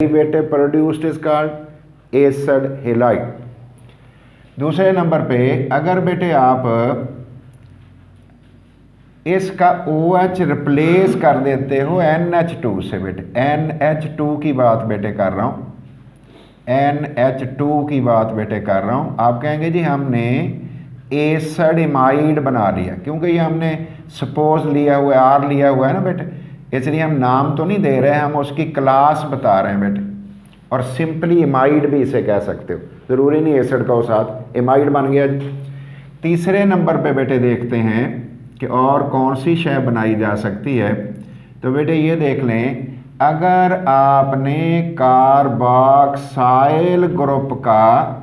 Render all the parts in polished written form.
Derivative produced is called acid halide. दूसरे number पे अगर बेटे आप इसका OH रिप्लेस कर देते हो NH2 से, बेटे NH2 की बात बेटे कर रहा हूँ, NH2 की बात बेटे कर रहा हूँ। आप कहेंगे जी हमने एसिड इमाइड बना लिया, क्योंकि ये हमने सपोज लिया हुआ है, R लिया हुआ है ना बेटे, इसलिए हम नाम तो नहीं दे रहे हैं, हम उसकी क्लास बता रहे हैं बेटे। और सिंपली इमाइड भी इसे कह सकते हो, ज़रूरी नहीं एसिड का हो साथ, इमाइड बन गया जी। तीसरे नंबर पे बेटे देखते हैं कि और कौन सी शय बनाई जा सकती है। तो बेटे ये देख लें, अगर आपने कार्बोक्साइल ग्रुप का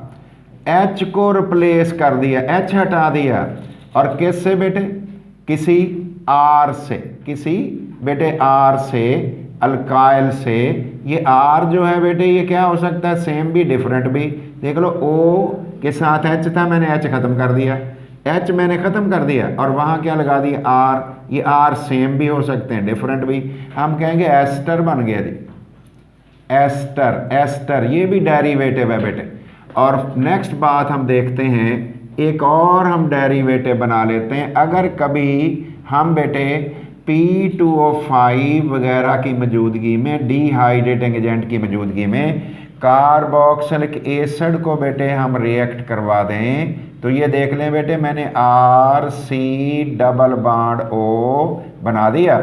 H को रिप्लेस कर दिया, H हटा दिया, और किससे बेटे, किसी R से, किसी बेटे R से, अल्काइल से। ये R जो है बेटे ये क्या हो सकता है, सेम भी डिफरेंट भी। देख लो O के साथ H था, मैंने H ख़त्म कर दिया, H मैंने ख़त्म कर दिया और वहाँ क्या लगा दिया R। ये R सेम भी हो सकते हैं, डिफरेंट भी। हम कहेंगे एस्टर बन गया जी, एस्टर, एस्टर ये भी डेरिवेटिव है बेटे। और नेक्स्ट बात हम देखते हैं, एक और हम डेरिवेटिव बना लेते हैं। अगर कभी हम बेटे P2O5 वगैरह की मौजूदगी में, डिहाइड्रेटिंग एजेंट की मौजूदगी में कार्बोक्सिलिक एसिड को बेटे हम रिएक्ट करवा दें, तो ये देख लें बेटे मैंने RC डबल बॉन्ड O बना दिया,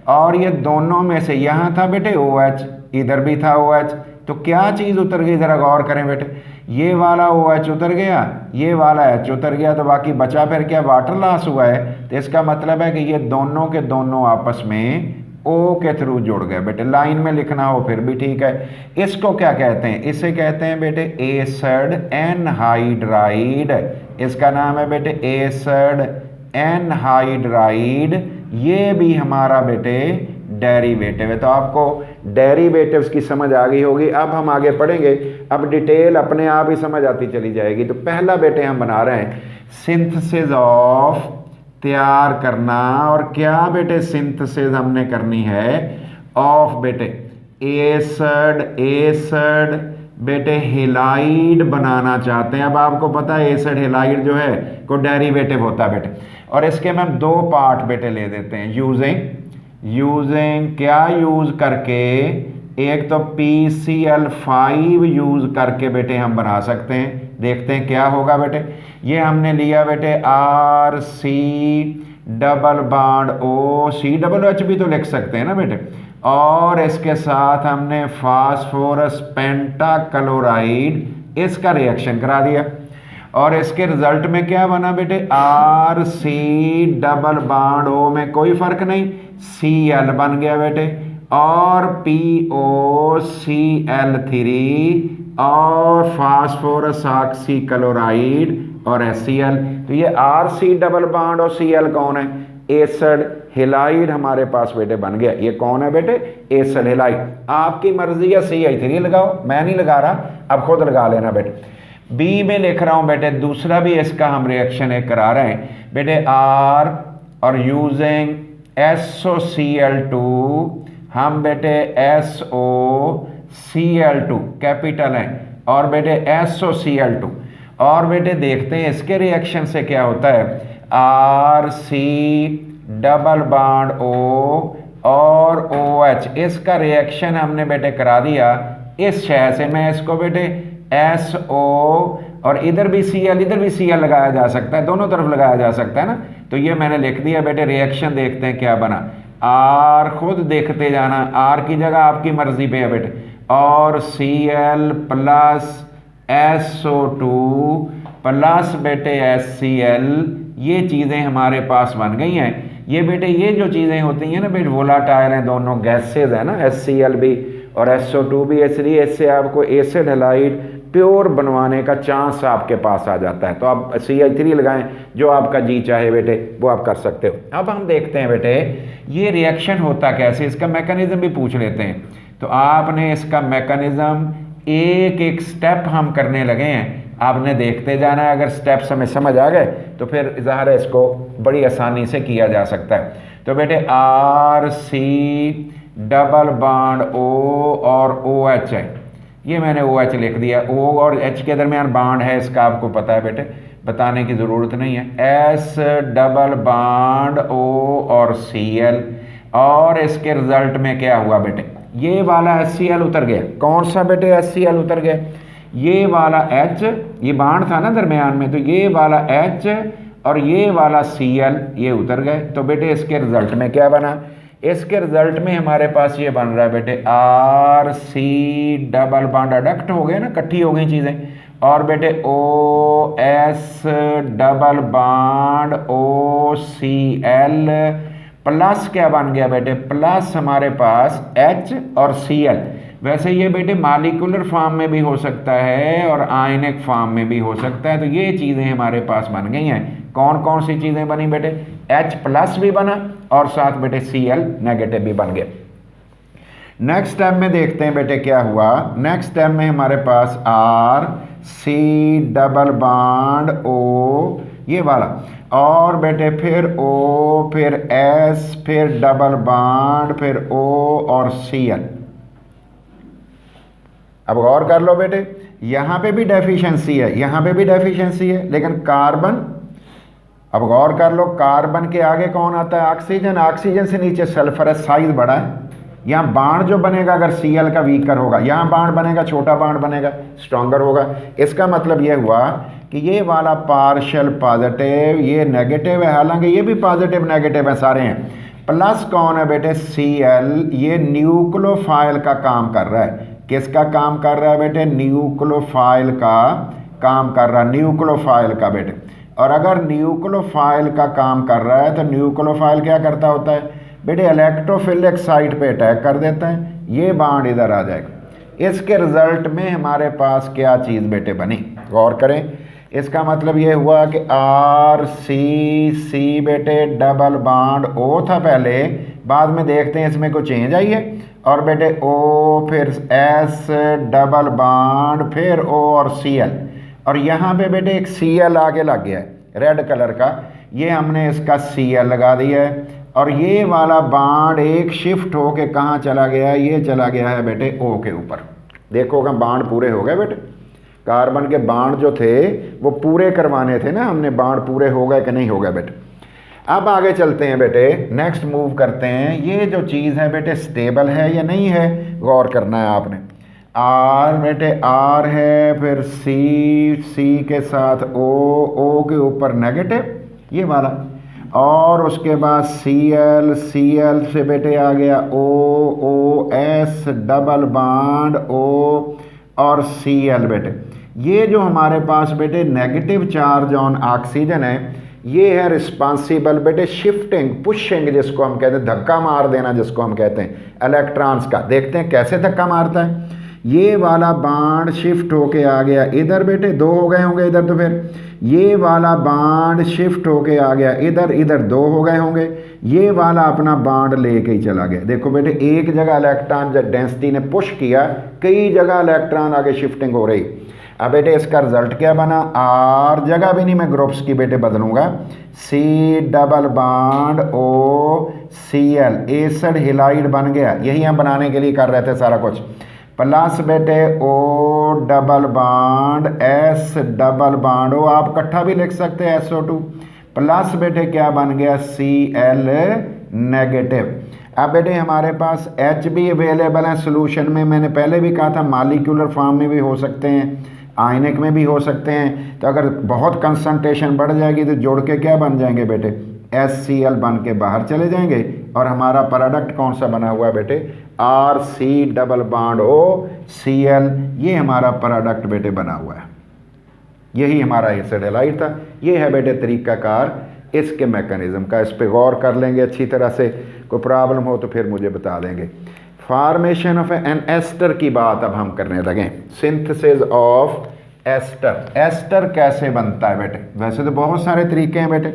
और ये दोनों में से यहाँ था बेटे OH, इधर भी था OH, तो क्या चीज़ उतर गई, ज़रा गौर करें बेटे। ये वाला OH उतर गया, ये वाला H उतर गया, तो बाकी बचा फिर क्या, वाटर लॉस हुआ है। तो इसका मतलब है कि ये दोनों के दोनों आपस में O के थ्रू जुड़ गए बेटे। लाइन में लिखना हो फिर भी ठीक है। इसको क्या कहते हैं, इसे कहते हैं बेटे एसिड एनहाइड्राइड। इसका नाम है बेटे एसिड एनहाइड्राइड। ये भी हमारा बेटे डेरिवेटिव है। तो आपको डेरिवेटिव्स की समझ आ गई होगी। अब हम आगे पढ़ेंगे, अब डिटेल अपने आप ही समझ आती चली जाएगी। तो पहला बेटे हम बना रहे हैं सिंथेसिस ऑफ, तैयार करना। और क्या बेटे सिंथेसिस हमने करनी है ऑफ बेटे एसिड, एसिड बेटे हैलाइड बनाना चाहते हैं। अब आपको पता है एसिड हैलाइड जो है को डेरिवेटिव होता है बेटे, और इसके में हम दो पार्ट बेटे ले देते हैं। यूजिंग क्या यूज करके, एक तो PCl5 यूज करके बेटे हम बना सकते हैं। देखते हैं क्या होगा बेटे। ये हमने लिया बेटे RC double bond O, C double H भी तो लिख सकते हैं ना बेटे, और इसके साथ हमने फास्फोरस पेंटाक्लोराइड, इसका रिएक्शन करा दिया, और इसके रिजल्ट में क्या बना बेटे RC डबल बॉन्ड O में कोई फर्क नहीं, Cl बन गया बेटे, और POCl3 और फास्फोरस ऑक्सीक्लोराइड और HCl। तो ये RC डबल बॉन्ड और Cl कौन है, एसिड हैलाइड हमारे पास बेटे बन गया। ये कौन है बेटे, एसिड हैलाइड। आपकी मर्जी है CH3 लगाओ, मैं नहीं लगा रहा, अब खुद लगा लेना बेटे। बी में लिख रहा हूं बेटे, दूसरा भी इसका हम रिएक्शन एक करा रहे हैं बेटे R, और यूजिंग SOCl2 हम बेटे SOCl2 कैपिटल है, और बेटे SOCl2, और बेटे देखते हैं इसके रिएक्शन से क्या होता है। RC डबल बॉन्ड O और OH, इसका रिएक्शन हमने बेटे करा दिया इस शय से। मैं इसको बेटे SO, और इधर भी Cl इधर भी Cl लगाया जा सकता है, दोनों तरफ लगाया जा सकता है ना। तो ये मैंने लिख दिया बेटे। रिएक्शन देखते हैं क्या बना। R खुद देखते जाना, R की जगह आपकी मर्जी पे है बेटे, और Cl प्लस SO2 प्लस बेटे HCl, ये चीज़ें हमारे पास बन गई हैं। ये बेटे ये जो चीज़ें होती हैं ना बेटे, वोलाटाइल हैं, दोनों गैसेज है ना, HCl भी और SO2 भी, इसलिए इससे आपको एसिड हैलाइड प्योर बनवाने का चांस आपके पास आ जाता है। तो आप CH3 लगाएं, जो आपका जी चाहे बेटे वो आप कर सकते हो। अब हम देखते हैं बेटे ये रिएक्शन होता कैसे, इसका मैकेनिज्म भी पूछ लेते हैं। तो आपने इसका मैकेनिज्म एक एक स्टेप हम करने लगे हैं, आपने देखते जाना है। अगर स्टेप्स हमें समझ आ गए तो फिर ज़ाहिर है इसको बड़ी आसानी से किया जा सकता है। तो बेटे RC डबल बॉन्ड O और OH है, ये मैंने OH लिख दिया। O और H के दरमियान बॉन्ड है, इसका आपको पता है बेटे, बताने की ज़रूरत नहीं है। S डबल बॉन्ड O और Cl, और इसके रिजल्ट में क्या हुआ बेटे, ये वाला HCl उतर गया। कौन सा बेटे HCl उतर गया? ये वाला H, ये बॉन्ड था ना दरमियान में, तो ये वाला H और ये वाला Cl ये उतर गए। तो बेटे इसके रिजल्ट में क्या बना? इसके रिजल्ट में हमारे पास ये बन रहा है बेटे RC डबल बॉन्ड अडक्ट हो गए ना, इकट्ठी हो गई चीज़ें, और बेटे OS double bond OCl plus क्या बन गया बेटे, प्लस हमारे पास H और Cl। वैसे ये बेटे मालिकुलर फॉर्म में भी हो सकता है और आयनिक फॉर्म में भी हो सकता है। तो ये चीज़ें हमारे पास बन गई हैं। कौन कौन सी चीज़ें बनी बेटे? H प्लस भी बना और साथ बेटे Cl नेगेटिव भी बन गया। नेक्स्ट स्टेप में देखते हैं बेटे क्या हुआ। नेक्स्ट स्टेप में हमारे पास RC डबल बॉन्ड O ये वाला, और बेटे फिर O, फिर S, फिर डबल बॉन्ड, फिर O और Cl। अब गौर कर लो बेटे, यहाँ पे भी डेफिशिएंसी है, यहाँ पे भी डेफिशिएंसी है, लेकिन कार्बन, अब गौर कर लो, कार्बन के आगे कौन आता है? ऑक्सीजन। ऑक्सीजन से नीचे सल्फर है, साइज बड़ा है। यहाँ बाण जो बनेगा अगर Cl का वीकर होगा, यहाँ बाण बनेगा, छोटा बाण बनेगा, स्ट्रॉन्गर होगा। इसका मतलब ये हुआ कि ये वाला पार्शियल पॉजिटिव, ये नेगेटिव है, हालांकि ये भी पॉजिटिव नेगेटिव है, सारे हैं। प्लस कौन है बेटे? Cl, ये न्यूक्लियोफाइल का काम कर रहा है। किसका काम कर रहा है बेटे? न्यूक्लियोफाइल का काम कर रहा है, न्यूक्लियोफाइल का बेटे। और अगर न्यूक्लियोफाइल का काम कर रहा है तो न्यूक्लियोफाइल क्या करता होता है बेटे? इलेक्ट्रोफिलिक साइट पे अटैक कर देता है, ये बॉन्ड इधर आ जाएगा। इसके रिजल्ट में हमारे पास क्या चीज़ बेटे बनी? गौर करें, इसका मतलब ये हुआ कि RCC बेटे डबल बॉन्ड O था पहले, बाद में देखते हैं इसमें कोई चेंज आई है, और बेटे O फिर S डबल बॉन्ड फिर O और Cl, और यहाँ पे बेटे एक Cl आगे लग गया है रेड कलर का, ये हमने इसका Cl लगा दिया है, और ये वाला बॉन्ड एक शिफ्ट होके कहाँ चला गया है? ये चला गया है बेटे O के ऊपर। देखोगा बॉन्ड पूरे हो गए बेटे, कार्बन के बॉन्ड जो थे वो पूरे करवाने थे ना हमने, बॉन्ड पूरे हो गए कि नहीं हो गए बेटे। अब आगे चलते हैं बेटे, नेक्स्ट मूव करते हैं। ये जो चीज़ है बेटे स्टेबल है या नहीं है, गौर करना है आपने। R बेटे R है, फिर C के साथ O के ऊपर नेगेटिव ये वाला, और उसके बाद Cl से बेटे आ गया OS डबल बॉन्ड O और Cl बेटे। ये जो हमारे पास बेटे नेगेटिव चार्ज ऑन ऑक्सीजन है, ये है रिस्पॉन्सिबल बेटे शिफ्टिंग, पुशिंग जिसको हम कहते हैं, धक्का मार देना जिसको हम कहते हैं इलेक्ट्रॉन्स का। देखते हैं कैसे धक्का मारता है। ये वाला बॉन्ड शिफ्ट होके आ गया इधर बेटे, दो हो गए होंगे इधर, तो फिर ये वाला बॉन्ड शिफ्ट होके आ गया इधर, इधर दो हो गए होंगे, ये वाला अपना बॉन्ड लेके ही चला गया। देखो बेटे एक जगह इलेक्ट्रॉन जब डेंसिटी ने पुश किया, कई जगह इलेक्ट्रॉन आगे शिफ्टिंग हो रही। अब बेटे इसका रिजल्ट क्या बना? R जगह भी नहीं मैं ग्रुप्स की बेटे बदलूंगा, C double bond OCl acid halide बन गया। यही हम बनाने के लिए कर रहे थे सारा कुछ। प्लस बेटे O double bond S double bond O, आप इकट्ठा भी लिख सकते हैं SO2, प्लस बेटे क्या बन गया? Cl negative. अब बेटे हमारे पास H भी अवेलेबल है सोल्यूशन में, मैंने पहले भी कहा था मालिक्यूलर फॉर्म में भी हो सकते हैं, आयनिक में भी हो सकते हैं। तो अगर बहुत कंसंट्रेशन बढ़ जाएगी तो जोड़ के क्या बन जाएंगे बेटे? HCl बन के बाहर चले जाएंगे, और हमारा प्रोडक्ट कौन सा बना हुआ है बेटे? RC डबल बॉन्ड OCl, ये हमारा प्रोडक्ट बेटे बना हुआ है। यही हमारा एसिड हैलाइड था। ये है बेटे तरीकाकार इसके मैकेनिज्म का, इस पे गौर कर लेंगे अच्छी तरह से। कोई प्रॉब्लम हो तो फिर मुझे बता देंगे। फॉर्मेशन ऑफ एन एस्टर की बात अब हम करने लगे। सिंथेसिस ऑफ एस्टर, एस्टर कैसे बनता है बेटे? वैसे तो बहुत सारे तरीके हैं बेटे,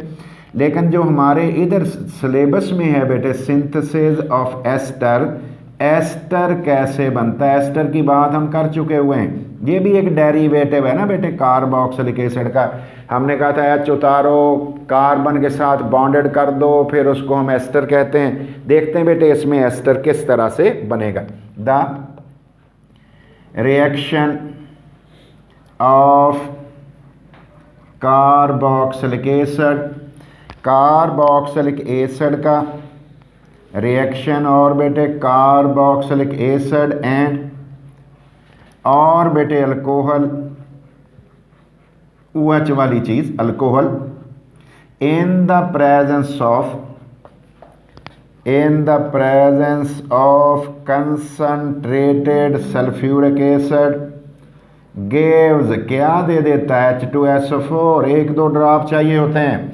लेकिन जो हमारे इधर सिलेबस में है बेटे सिंथेसिस ऑफ एस्टर, एस्टर कैसे बनता है, एस्टर की बात हम कर चुके हुए हैं। ये भी एक डेरिवेटिव है ना बेटे कार्बोक्सिलिक एसिड का। हमने कहा था एच उतारो, कार्बन के साथ बॉन्डेड कर दो, फिर उसको हम एस्टर कहते हैं। देखते हैं बेटे इसमें एस्टर किस तरह से बनेगा। The reaction of carboxylic acid, carboxylic acid का रिएक्शन, और बेटे कार्बोक्सिलिक एसिड एंड, और बेटे अल्कोहल, OH वाली चीज alcohol, in the presence of concentrated sulphuric acid gives, क्या दे देता है, H2SO4, 1-2 ड्रॉप चाहिए होते हैं,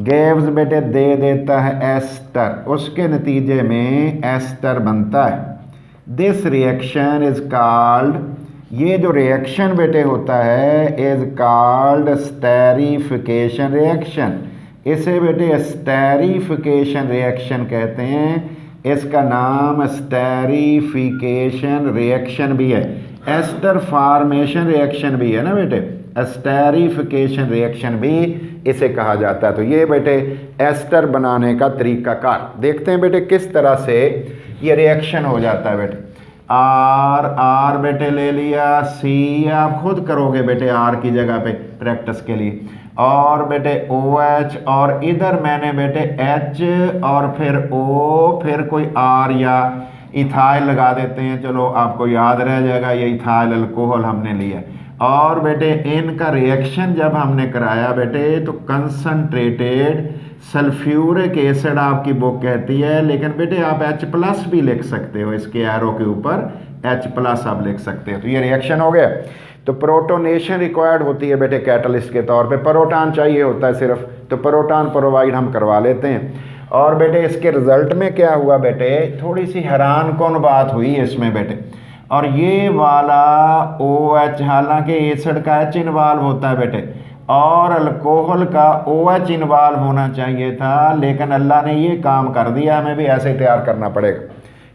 गिव्स बेटे दे देता है एस्टर, उसके नतीजे में एस्टर बनता है। दिस रिएक्शन इज कॉल्ड, ये जो रिएक्शन बेटे होता है इज कॉल्ड स्टेरिफिकेशन रिएक्शन, इसे बेटे स्टेरिफिकेशन रिएक्शन कहते हैं। इसका नाम स्टेरिफिकेशन रिएक्शन भी है, एस्टर फॉर्मेशन रिएक्शन भी है ना बेटे, स्टेरिफिकेशन रिएक्शन भी इसे कहा जाता है। तो ये बेटे एस्टर बनाने का तरीकाकार, देखते हैं बेटे किस तरह से ये रिएक्शन हो जाता है बेटे। आर बेटे ले लिया, सी आप खुद करोगे बेटे आर की जगह पे प्रैक्टिस के लिए, और बेटे OH, और इधर मैंने बेटे H और फिर O, फिर कोई R या इथाइल लगा देते हैं, चलो आपको याद रह जाएगा, ये इथाइल अल्कोहल हमने लिया। और बेटे इनका रिएक्शन जब हमने कराया बेटे तो कंसंट्रेटेड सल्फ्यूरिक एसिड आपकी बुक कहती है, लेकिन बेटे आप H+ भी लिख सकते हो, इसके एरो के ऊपर H+ आप लिख सकते हो। तो ये रिएक्शन हो गया। तो प्रोटोनेशन रिक्वायर्ड होती है बेटे कैटलिस्ट के तौर पे, प्रोटॉन चाहिए होता है सिर्फ, तो प्रोटॉन प्रोवाइड हम करवा लेते हैं। और बेटे इसके रिजल्ट में क्या हुआ बेटे, थोड़ी सी हैरान कौन बात हुई इसमें बेटे, और ये वाला OH, हालांकि एसिड का H इन्वॉल्व होता है बेटे, और अल्कोहल का OH इन्वॉल्व होना चाहिए था, लेकिन अल्लाह ने ये काम कर दिया, हमें भी ऐसे ही तैयार करना पड़ेगा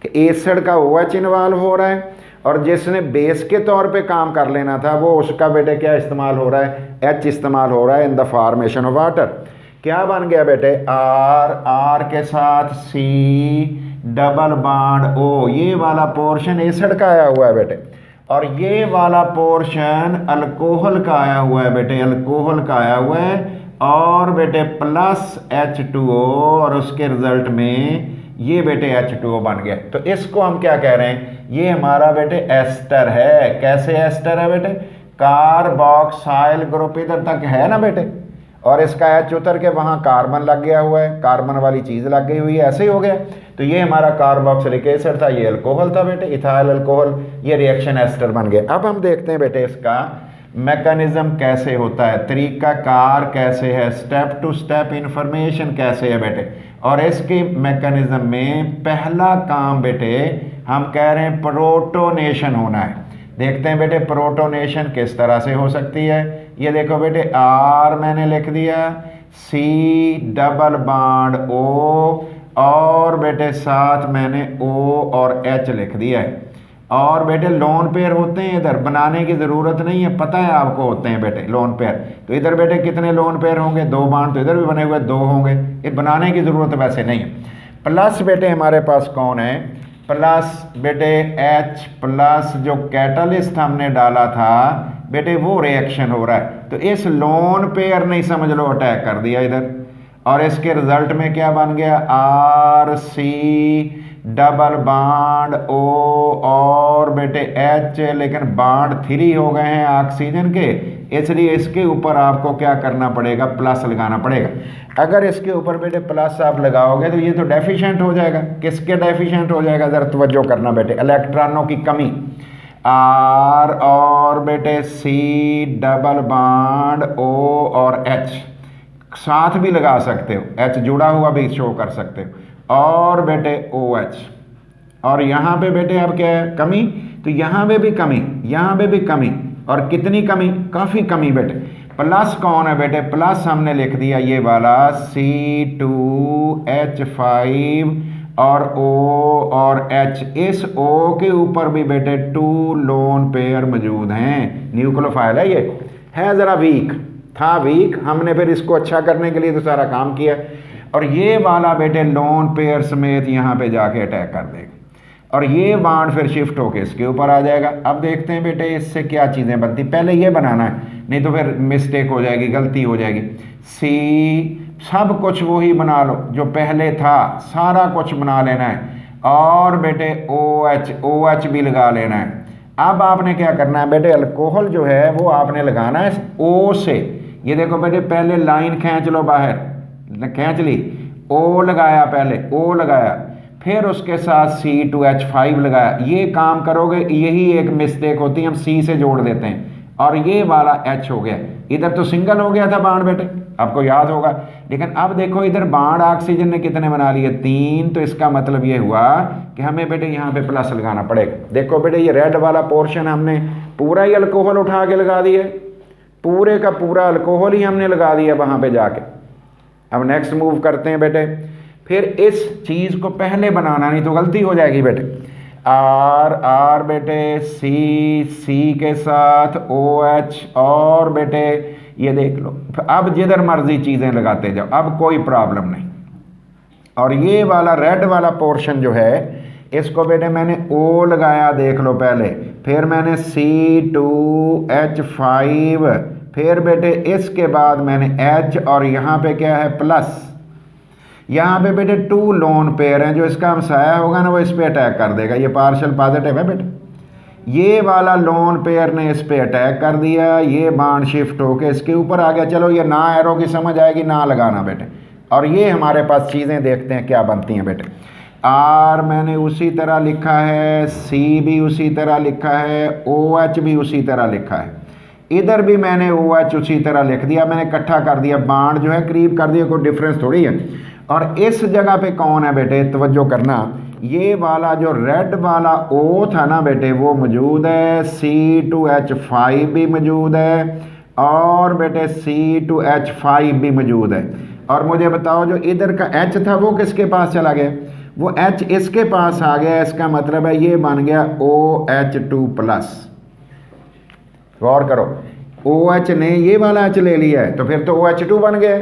कि एसिड का OH इन्वॉल्व हो रहा है, और जिसने बेस के तौर पे काम कर लेना था वो उसका बेटे क्या इस्तेमाल हो रहा है, H इस्तेमाल हो रहा है in the formation of water. क्या बन गया बेटे, R के साथ C डबल बॉन्ड O, ये वाला पोर्शन एसिड का आया हुआ है बेटे, और ये वाला पोर्शन अल्कोहल का आया हुआ है बेटे, अल्कोहल का आया हुआ है, और बेटे प्लस H2O, और उसके रिजल्ट में ये बेटे H2O बन गया। तो इसको हम क्या कह रहे हैं, ये हमारा बेटे एस्टर है। कैसे एस्टर है बेटे, कार्बोक्साइल ग्रुप इधर तक है ना बेटे, और इसका H उतर के वहाँ कार्बन लग गया हुआ है, कार्बन वाली चीज़ लग गई हुई है, ऐसे ही हो गया। तो ये हमारा कार्बोक्सिलिक एसिड था, ये अल्कोहल था बेटे, इथाइल अल्कोहल, ये रिएक्शन एस्टर बन गया। अब हम देखते हैं बेटे इसका मैकेनिज्म कैसे होता है, तरीका कार कैसे है, स्टेप टू स्टेप इंफॉर्मेशन कैसे है बेटे। और इसके मैकेनिज्म में पहला काम बेटे हम कह रहे हैं प्रोटोनेशन होना है। देखते हैं बेटे प्रोटोनेशन किस तरह से हो सकती है। ये देखो बेटे R मैंने लिख दिया, C डबल बॉन्ड O, और बेटे साथ मैंने O और H लिख दिया है। और बेटे लोन पेयर होते हैं, इधर बनाने की ज़रूरत नहीं है, पता है आपको होते हैं बेटे लोन पेयर। तो इधर बेटे कितने लोन पेयर होंगे, 2 बॉन्ड, तो इधर भी बने हुए 2 होंगे, ये बनाने की ज़रूरत वैसे नहीं है। प्लस बेटे हमारे पास कौन है, प्लस बेटे H+ जो कैटलिस्ट हमने डाला था बेटे वो रिएक्शन हो रहा है, तो इस लोन पेयर ने समझ लो अटैक कर दिया इधर, और इसके रिजल्ट में क्या बन गया, RC डबल बॉन्ड O और बेटे H, लेकिन बॉन्ड 3 हो गए हैं ऑक्सीजन के, इसलिए इसके ऊपर आपको क्या करना पड़ेगा, प्लस लगाना पड़ेगा। अगर इसके ऊपर बेटे प्लस आप लगाओगे तो ये तो डेफिशिएंट हो जाएगा। किसके डेफिशिएंट हो जाएगा, ज़रा तवज्जो करना बेटे, इलेक्ट्रॉनों की कमी। R और बेटे C डबल बॉन्ड O और H साथ भी लगा सकते हो, H जुड़ा हुआ भी शो कर सकते हो, और बेटे OH, और यहाँ पे बेटे अब क्या है, कमी, तो यहाँ पे भी कमी, यहाँ पे भी कमी, और कितनी कमी, काफ़ी कमी बेटे। प्लस कौन है बेटे, प्लस हमने लिख दिया ये वाला C2H5 और O और H, इस O के ऊपर भी बेटे 2 लोन पेयर मौजूद हैं, न्यूक्लियोफाइल है, ये है ज़रा वीक, था वीक, हमने फिर इसको अच्छा करने के लिए तो सारा काम किया, और ये वाला बेटे लोन पेयर समेत यहाँ पे जाके अटैक कर देगा, और ये बाण फिर शिफ्ट होके इसके ऊपर आ जाएगा। अब देखते हैं बेटे इससे क्या चीज़ें बनती, पहले ये बनाना है, नहीं तो फिर मिस्टेक हो जाएगी, गलती हो जाएगी। सी सब कुछ वही बना लो जो पहले था, सारा कुछ बना लेना है, और बेटे ओ एच भी लगा लेना है। अब आपने क्या करना है बेटे, अल्कोहल जो है वो आपने लगाना है ओ से। ये देखो बेटे पहले लाइन खींच लो बाहर, खींच ली, ओ लगाया, पहले ओ लगाया, फिर उसके साथ C2H5 लगाया। ये काम करोगे, यही एक मिस्टेक होती है, हम C से जोड़ देते हैं और ये वाला H हो गया। इधर तो सिंगल हो गया था बाण बेटे, आपको याद होगा, लेकिन अब देखो इधर बाण ऑक्सीजन ने कितने बना लिए, 3, तो इसका मतलब ये हुआ कि हमें बेटे यहाँ पे प्लस लगाना पड़ेगा। देखो बेटे ये रेड वाला पोर्शन हमने पूरा ही अल्कोहल उठा के लगा दिया, पूरे का पूरा अल्कोहल ही हमने लगा दिया वहाँ पे जाके। अब नेक्स्ट मूव करते हैं बेटे, फिर इस चीज़ को पहले बनाना, नहीं तो गलती हो जाएगी बेटे। आर बेटे सी के साथ OH, और बेटे ये देख लो, अब जिधर मर्जी चीज़ें लगाते जाओ, अब कोई प्रॉब्लम नहीं। और ये वाला रेड वाला पोर्शन जो है, इसको बेटे मैंने O लगाया, देख लो पहले, फिर मैंने C2H5, फिर बेटे इसके बाद मैंने H, और यहाँ पे क्या है प्लस, यहाँ पे बेटे 2 लोन पेयर हैं, जो इसका हमसाया होगा ना वो इस पे अटैक कर देगा, ये पार्शियल पॉजिटिव है बेटे। ये वाला लोन पेयर ने इस पे अटैक कर दिया, ये बाण शिफ्ट होके इसके ऊपर आ गया। चलो ये ना एरो की समझ आएगी, ना लगाना बेटे। और ये हमारे पास चीज़ें देखते हैं क्या बनती हैं बेटे। आर मैंने उसी तरह लिखा है, सी भी उसी तरह लिखा है, OH भी उसी तरह लिखा है, इधर भी मैंने OH उसी तरह लिख दिया, मैंने इकट्ठा कर दिया, बाण जो है करीब कर दिया, कोई डिफरेंस थोड़ी है। और इस जगह पे कौन है बेटे, तवज्जो करना, ये वाला जो रेड वाला O था ना बेटे वो मौजूद है, C2H5 भी मौजूद है, और बेटे C2H5 भी मौजूद है। और मुझे बताओ जो इधर का H था वो किसके पास चला गया, वो H इसके पास आ गया, इसका मतलब है ये बन गया OH2+। गौर करो, OH ने ये वाला H ले लिया है, तो फिर तो OH2 बन गया।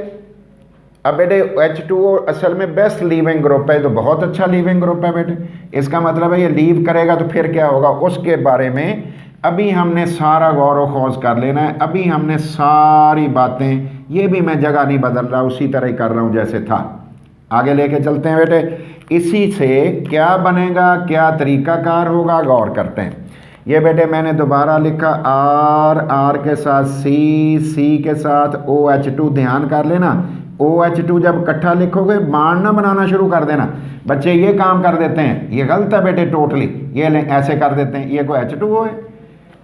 अब बेटे H2O असल में बेस्ट लीविंग ग्रुप है, तो बहुत अच्छा लीविंग ग्रुप है बेटे, इसका मतलब है ये लीव करेगा तो फिर क्या होगा, उसके बारे में अभी हमने सारा गौर खोज कर लेना है। अभी हमने सारी बातें, ये भी मैं जगह नहीं बदल रहा, उसी तरह ही कर रहा हूँ जैसे था। आगे लेके चलते हैं बेटे, इसी से क्या बनेगा, क्या तरीकाकार होगा, गौर करते हैं। ये बेटे मैंने दोबारा लिखा, आर के साथ सी के साथ OH2, ध्यान कर लेना, OH2 जब इकट्ठा लिखोगे बाण ना बनाना शुरू कर देना। बच्चे ये काम कर देते हैं, ये गलत है बेटे टोटली, ये ऐसे कर देते हैं, ये कोई H2O है,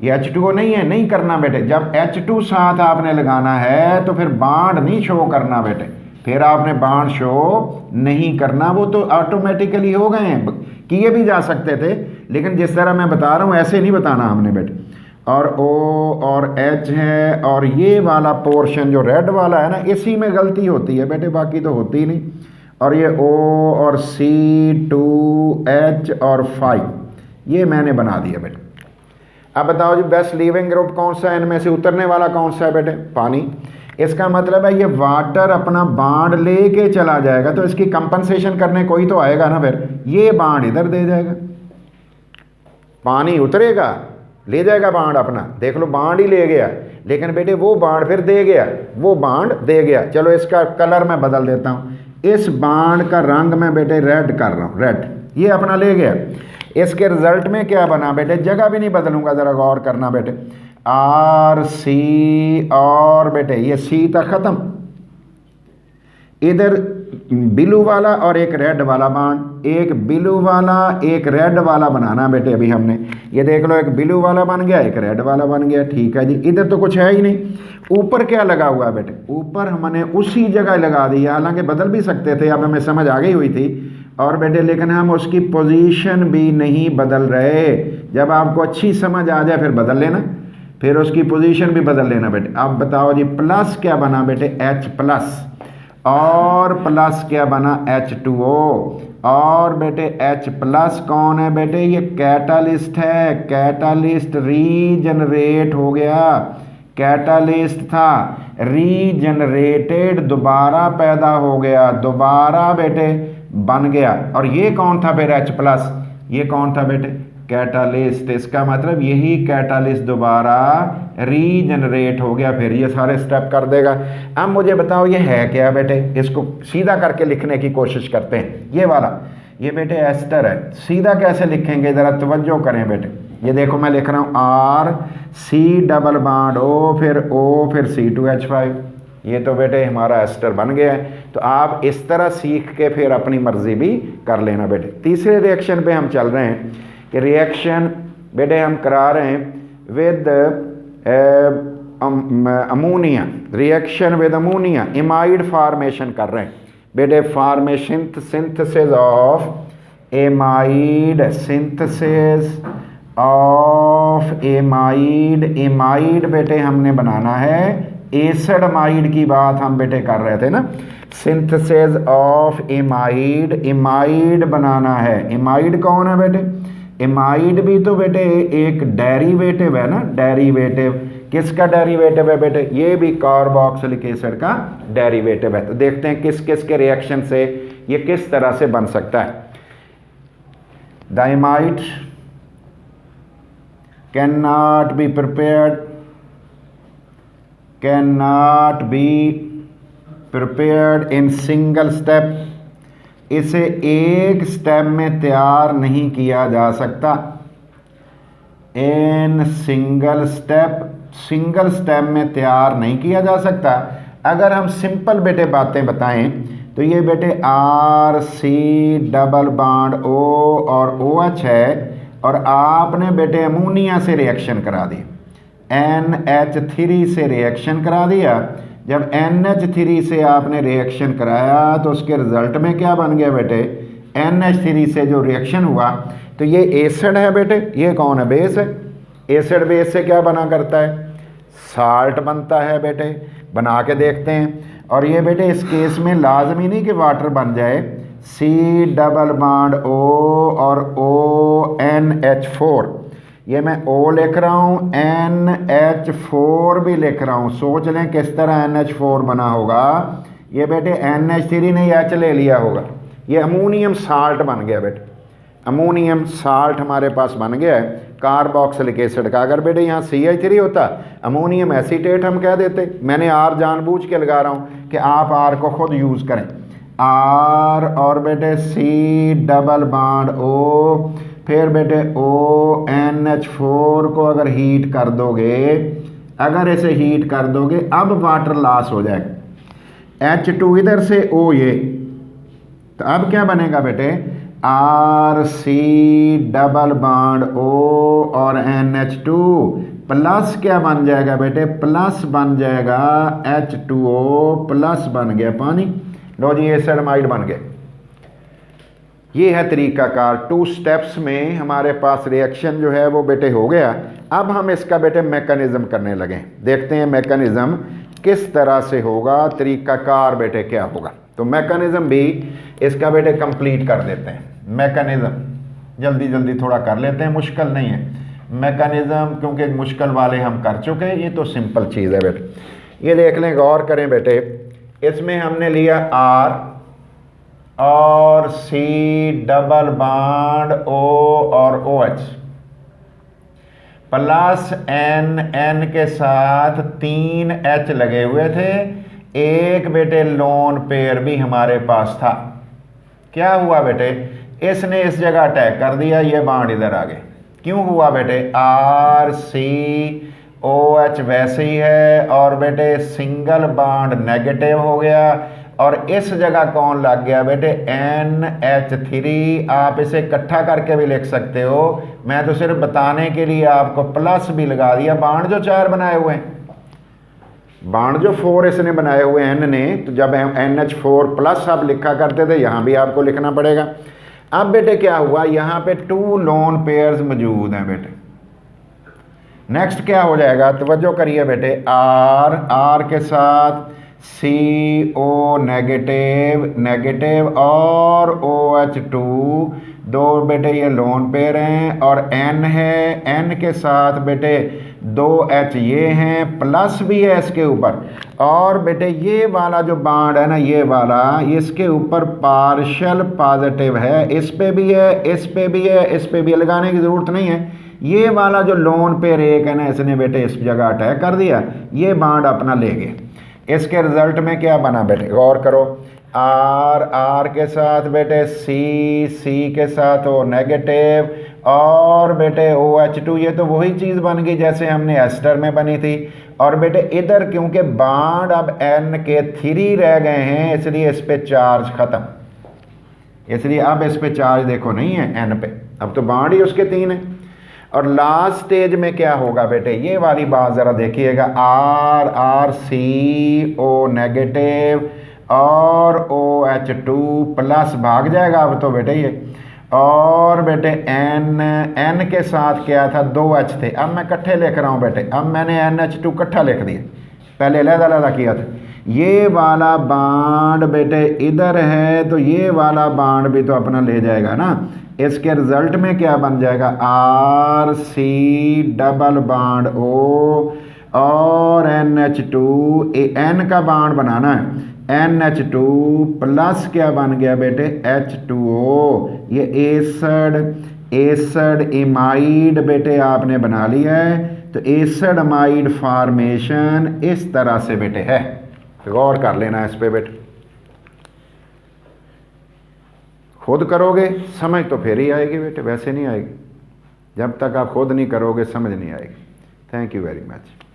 ये H2O नहीं है, नहीं करना बेटे। जब H2 साथ आपने लगाना है तो फिर बाण नहीं शो करना बेटे, फिर आपने बाण शो नहीं करना, वो तो ऑटोमेटिकली हो गए हैं, किए भी जा सकते थे, लेकिन जिस तरह मैं बता रहा हूँ ऐसे नहीं बताना हमने बेटे। और O और H है, और ये वाला पोर्शन जो रेड वाला है ना, इसी में गलती होती है बेटे, बाकी तो होती ही नहीं। और ये O और C2H और 5, ये मैंने बना दिया बेटे। अब बताओ जी बेस्ट लीविंग ग्रुप कौन सा है, इनमें से उतरने वाला कौन सा है बेटे, पानी। इसका मतलब है ये वाटर अपना बाण लेके चला जाएगा, तो इसकी कंपनसेशन करने कोई तो आएगा ना, फिर ये बाण इधर दे जाएगा, पानी उतरेगा, ले जाएगा बाण अपना, देख लो बाण ही ले गया, लेकिन बेटे वो बाण फिर दे गया, वो बाण दे गया। चलो इसका कलर मैं बदल देता हूँ, इस बाण का रंग मैं बेटे रेड कर रहा हूँ, रेड, ये अपना ले गया। इसके रिजल्ट में क्या बना बेटे, जगह भी नहीं बदलूंगा, ज़रा गौर करना बेटे, RC, और बेटे ये C तक ख़त्म, इधर ब्लू वाला और एक रेड वाला बाण, एक ब्लू वाला एक रेड वाला बनाना बेटे। अभी हमने ये देख लो, एक ब्लू वाला बन गया, एक रेड वाला बन गया, ठीक है जी। इधर तो कुछ है ही नहीं, ऊपर क्या लगा हुआ है बेटे, ऊपर हमने उसी जगह लगा दिया, हालांकि बदल भी सकते थे, अब हमें समझ आ गई हुई थी, और बेटे लेकिन हम उसकी पोजीशन भी नहीं बदल रहे। जब आपको अच्छी समझ आ जाए फिर बदल लेना, फिर उसकी पोजीशन भी बदल लेना बेटे। अब बताओ जी प्लस क्या बना बेटे, H+, और प्लस क्या बना, H2O, और बेटे H+ कौन है बेटे, ये कैटालिस्ट है, कैटालिस्ट रीजनरेट हो गया, कैटालिस्ट था, रीजनरेटेड दोबारा पैदा हो गया, दोबारा बेटे बन गया। और ये कौन था फिर H+, ये कौन था बेटे कैटालिस्ट। इसका मतलब यही कैटालिस्ट दोबारा रीजनरेट हो गया, फिर ये सारे स्टेप कर देगा। अब मुझे बताओ ये है क्या बेटे, इसको सीधा करके लिखने की कोशिश करते हैं। ये वाला ये बेटे एस्टर है, सीधा कैसे लिखेंगे ज़रा तवज्जो करें बेटे। ये देखो मैं लिख रहा हूँ R C double bond O फिर C2H5, ये तो बेटे हमारा एस्टर बन गया है। तो आप इस तरह सीख के फिर अपनी मर्जी भी कर लेना बेटे। तीसरे रिएक्शन पे हम चल रहे हैं कि रिएक्शन बेटे हम करा रहे हैं with ammonia, reaction with ammonia, imide formation कर रहे हैं बेटे। Formation synthesis of amide, synthesis of amide. Amide बेटे हमने बनाना है, एसिड अमाइड की बात हम बेटे कर रहे थे ना। सिंथेसिस ऑफ एमाइड, एमाइड बनाना है। एमाइड कौन है बेटे, एमाइड भी तो बेटे एक डेरिवेटिव है ना, डेरिवेटिव। किसका डेरिवेटिव है बेटे, ये भी कार्बोक्सिलिक एसिड का डेरिवेटिव है। तो देखते हैं किस किस के रिएक्शन से ये किस तरह से बन सकता है। The amide can not be prepared, cannot be prepared in single step, इसे एक स्टेप में तैयार नहीं किया जा सकता। In single step, single step में तैयार नहीं किया जा सकता। अगर हम सिंपल बेटे बातें बताएं तो ये बेटे RC डबल बॉन्ड O और OH है, और आपने बेटे अमोनिया से रिएक्शन करा दी, NH3 से रिएक्शन करा दिया। जब NH3 से आपने रिएक्शन कराया तो उसके रिजल्ट में क्या बन गया बेटे, NH3 से जो रिएक्शन हुआ तो ये एसिड है बेटे, ये कौन है, बेस है। एसिड बेस से क्या बना करता है, साल्ट बनता है बेटे। बना के देखते हैं। और ये बेटे इस केस में लाजमी नहीं कि वाटर बन जाए, C डबल बॉन्ड O और ONH4, ये मैं O लिख रहा हूँ, NH4 भी लिख रहा हूँ। सोच लें किस तरह NH4 बना होगा। ये बेटे NH3 ने H ले लिया होगा, ये अमोनियम साल्ट बन गया बेटे। अमोनियम साल्ट हमारे पास बन गया है कार्बोक्सिलिक एसिड का। अगर बेटे यहाँ CH3 होता, अमोनियम एसीटेट हम कह देते। मैंने R जानबूझ के लगा रहा हूँ कि आप R को खुद यूज़ करें। R और बेटे C डबल बॉन्ड O, फिर बेटे ONH4 को अगर हीट कर दोगे, अगर इसे हीट कर दोगे, अब वाटर लॉस हो जाएगा। H2 इधर से O ये, तो अब क्या बनेगा बेटे, RC डबल बॉन्ड O और NH2 प्लस क्या बन जाएगा बेटे, प्लस बन जाएगा H2O प्लस बन गया पानी। लो जी एसिड अमाइड बन गए। ये है तरीकाकार। 2 स्टेप्स में हमारे पास रिएक्शन जो है वो बेटे हो गया। अब हम इसका बेटे मैकेनिज्म करने लगे। देखते हैं मैकेनिज्म किस तरह से होगा, तरीकाकार बेटे क्या होगा। तो मैकेनिज्म भी इसका बेटे कंप्लीट कर देते हैं। मैकेनिज्म जल्दी जल्दी थोड़ा कर लेते हैं, मुश्किल नहीं है मैकेनिज्म, क्योंकि मुश्किल वाले हम कर चुके हैं। ये तो सिंपल चीज़ है बेटे। ये देख लें, गौर करें बेटे। इसमें हमने लिया R और C डबल बॉन्ड O और OH प्लस N के साथ 3 H लगे हुए थे। एक बेटे लोन पेयर भी हमारे पास था। क्या हुआ बेटे, इसने इस जगह अटैक कर दिया, ये बॉन्ड इधर आ गए। क्यों हुआ बेटे, RCOH वैसे ही है और बेटे सिंगल बॉन्ड नेगेटिव हो गया, और इस जगह कौन लग गया बेटे, NH3। आप इसे इकट्ठा करके भी लिख सकते हो, मैं तो सिर्फ बताने के लिए आपको प्लस भी लगा दिया। बॉन्ड जो 4 बनाए हुए हैं, बॉन्ड जो 4 इसने बनाए हुए हैं N ने, तो जब हम NH4 प्लस आप लिखा करते थे, यहाँ भी आपको लिखना पड़ेगा। अब बेटे क्या हुआ, यहाँ पे 2 लोन पेयर्स मौजूद हैं बेटे। नेक्स्ट क्या हो जाएगा, तवज्जो करिए बेटे। R के साथ CO नेगेटिव और OH2, 2 बेटे ये लोन पेयर हैं, और N है, N के साथ बेटे 2H ये हैं, प्लस भी है इसके ऊपर, और बेटे ये वाला जो बॉन्ड है ना, ये वाला, इसके ऊपर पार्शियल पॉजिटिव है, इस पे भी है, इस पे भी है, इस पे भी है, लगाने की ज़रूरत नहीं है। ये वाला जो लोन पेयर एक है ना, इसने बेटे इस जगह अटैक कर दिया, ये बॉन्ड अपना ले गए। इसके रिजल्ट में क्या बना बेटे, गौर करो, आर के साथ बेटे सी के साथ O नेगेटिव, और बेटे OH2, ये तो वही चीज़ बन गई जैसे हमने एस्टर में बनी थी। और बेटे इधर क्योंकि बॉन्ड अब N के 3 रह गए हैं, इसलिए इस पे चार्ज ख़त्म, इसलिए अब इस पे चार्ज देखो नहीं है N पे, अब तो बॉन्ड ही उसके 3 है। और लास्ट स्टेज में क्या होगा बेटे, ये वाली बात ज़रा देखिएगा, आर CO नेगेटिव और OH2 प्लस भाग जाएगा अब तो बेटे ये, और बेटे N के साथ क्या था, 2H थे, अब मैं इकट्ठे लिख रहा हूँ बेटे, अब मैंने NH2 इकट्ठा लिख दिया, पहले अलग-अलग किया था। ये वाला बॉन्ड बेटे इधर है, तो ये वाला बॉन्ड भी तो अपना ले जाएगा ना, इसके रिजल्ट में क्या बन जाएगा, RC डबल बॉन्ड O और NH2, N का बॉन्ड बनाना है, NH2 प्लस क्या बन गया बेटे, H2O, ये एसिड इमाइड बेटे आपने बना लिया है। तो एसिड अमाइड फॉर्मेशन इस तरह से बेटे है, गौर कर लेना इस पे बेटे, खुद करोगे समझ तो फिर ही आएगी बेटे, वैसे नहीं आएगी, जब तक आप खुद नहीं करोगे समझ नहीं आएगी। Thank you very much.